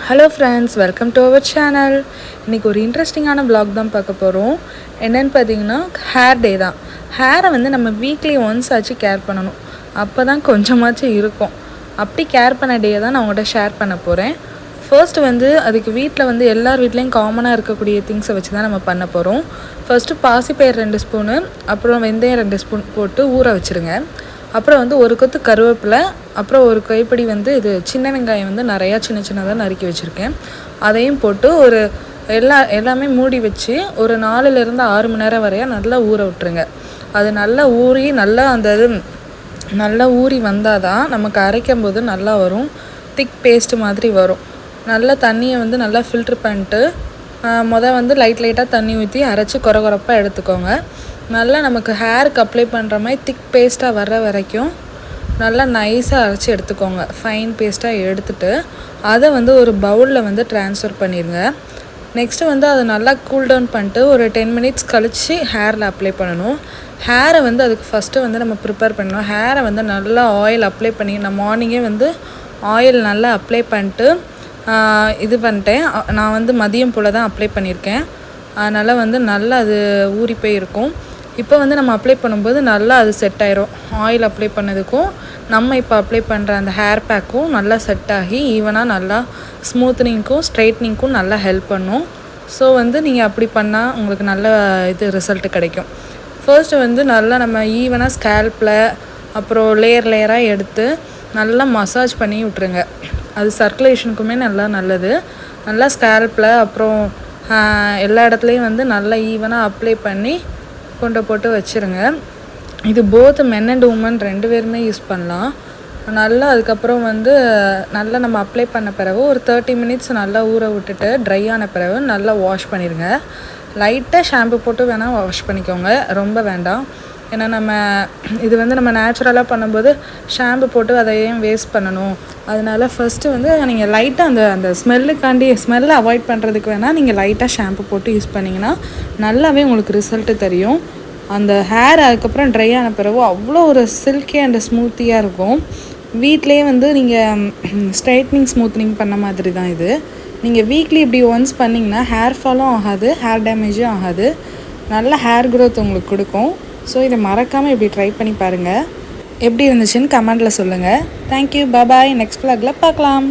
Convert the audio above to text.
Hello friends, welcome to our channel. இன்றைக்கி ஒரு இன்ட்ரெஸ்டிங்கான vlog தான் பார்க்க போகிறோம். என்னென்னு பார்த்தீங்கன்னா ஹேர் டே தான். ஹேரை வந்து நம்ம வீக்லி ஒன்ஸ் ஆச்சு கேர் பண்ணணும். அப்போ தான் கொஞ்சமாச்சும் இருக்கும். அப்படி கேர் பண்ண டே தான் நான் உங்கள்கிட்ட ஷேர் பண்ண போகிறேன். ஃபர்ஸ்ட் வந்து அதுக்கு வீட்டில் வந்து எல்லார் வீட்லேயும் காமனாக இருக்கக்கூடிய திங்ஸை வச்சு தான் நம்ம பண்ண போகிறோம். ஃபர்ஸ்ட்டு பாசிப்பயிறு 2 ஸ்பூனு, அப்புறம் வெந்தயம் 2 ஸ்பூன் போட்டு ஊற வச்சுருங்க. அப்புறம் வந்து ஒரு கொத்து கருவேப்பிலை, அப்புறம் ஒரு கைப்பிடி வந்து இது சின்ன வெங்காயம் வந்து நிறையா சின்ன சின்னதாக நறுக்கி வச்சுருக்கேன். அதையும் போட்டு ஒரு எல்லாமே மூடி வச்சு ஒரு 4லேருந்து 6 மணி நேரம் வரையா நல்லா ஊற விட்டுருங்க. அது நல்லா ஊறி நல்லா ஊறி வந்தால் தான் நமக்கு அரைக்கும் போது நல்லா வரும். திக் பேஸ்ட் மாதிரி வரும். நல்லா தண்ணியை வந்து நல்லா ஃபில்ட்ரு பண்ணிட்டு வந்து லைட்டாக தண்ணி ஊற்றி அரைச்சி கொரப்பாக எடுத்துக்கோங்க. நல்லா நமக்கு ஹேருக்கு அப்ளை பண்ணுற மாதிரி திக் பேஸ்ட்டாக வர்ற வரைக்கும் நல்லா நைஸாக அரைச்சி எடுத்துக்கோங்க. ஃபைன் பேஸ்ட்டாக எடுத்துகிட்டு அதை வந்து ஒரு பவுலில் வந்து ட்ரான்ஸ்ஃபர் பண்ணிடுங்க. நெக்ஸ்ட்டு வந்து அதை நல்லா கூல் டவுன் பண்ணிட்டு ஒரு 10 மினிட்ஸ் கழித்து ஹேரில் அப்ளை பண்ணணும். ஹேரை வந்து அதுக்கு ஃபஸ்ட்டு வந்து நம்ம ப்ரிப்பேர் பண்ணணும். ஹேரை வந்து நல்லா ஆயில் அப்ளை பண்ணி நான் மார்னிங்கே வந்து ஆயில் நல்லா அப்ளை பண்ணிட்டு இது பண்ணிட்டேன். நான் வந்து மதியம் போல் தான் அப்ளை பண்ணியிருக்கேன். அதனால் வந்து நல்லா அது ஊறி போயிருக்கும். இப்போ வந்து நம்ம அப்ளை பண்ணும்போது நல்லா அது செட் ஆயிரும். ஆயில் அப்ளை பண்ணதுக்கும் நம்ம இப்போ அப்ளை பண்ணுற அந்த ஹேர் பேக்கும் நல்லா செட் ஆகி ஈவனாக நல்லா ஸ்மூத்னிங்க்கும் ஸ்ட்ரைட்னிங்க்கும் நல்லா ஹெல்ப் பண்ணும். ஸோ வந்து நீங்கள் அப்படி பண்ணால் உங்களுக்கு நல்ல இது ரிசல்ட்டு கிடைக்கும். ஃபர்ஸ்ட்டு வந்து நல்லா நம்ம ஈவனாக ஸ்கேல்பில் அப்புறம் லேயராக எடுத்து நல்லா மசாஜ் பண்ணி விட்ருங்க. அது சர்க்குலேஷனுக்குமே நல்லது. நல்லா ஸ்கேல்பில் அப்புறம் எல்லா இடத்துலையும் வந்து நல்லா ஈவனாக அப்ளை பண்ணி கொண்டு போட்டு வச்சுருங்க. இது போத் மென் அண்ட் உமன் 2 பேருமே யூஸ் பண்ணலாம். நல்லா அதுக்கப்புறம் வந்து நல்லா நம்ம அப்ளை பண்ண பிறகு ஒரு 30 மினிட்ஸ் நல்லா ஊற விட்டுட்டு ட்ரை ஆன பிறகு நல்லா வாஷ் பண்ணிடுங்க. லைட்டாக ஷாம்பு போட்டு வேணால் வாஷ் பண்ணிக்கோங்க, ரொம்ப வேண்டாம். ஏன்னா இது வந்து நம்ம நேச்சுரலாக பண்ணும்போது ஷாம்பு போட்டு அதை ஏன் வேஸ்ட் பண்ணணும். அதனால் ஃபஸ்ட்டு வந்து நீங்கள் லைட்டாக அந்த ஸ்மெல்லை அவாய்ட் பண்ணுறதுக்கு வேணால் நீங்கள் லைட்டாக ஷாம்பு போட்டு யூஸ் பண்ணிங்கன்னா நல்லாவே உங்களுக்கு ரிசல்ட்டு தெரியும். அந்த ஹேர் அதுக்கப்புறம் ட்ரை ஆன பிறகு அவ்வளோ ஒரு சில்கி அண்ட் ஸ்மூத்தியாக இருக்கும். வீட்டிலே வந்து நீங்கள் ஸ்ட்ரைட்னிங் ஸ்மூத்னிங் பண்ண மாதிரி தான் இது. நீங்கள் வீக்லி இப்படி ஒன்ஸ் பண்ணிங்கன்னா ஹேர் ஃபாலும் ஆகாது, ஹேர் டேமேஜும் ஆகாது, நல்ல ஹேர் க்ரோத் உங்களுக்கு கொடுக்கும். ஸோ இதை மறக்காமல் இப்படி ட்ரை பண்ணி பாருங்கள். எப்படி இருந்துச்சுன்னு கமெண்டில் சொல்லுங்கள். தேங்க்யூ, பாய். நெக்ஸ்ட் vlogல பார்க்கலாம்.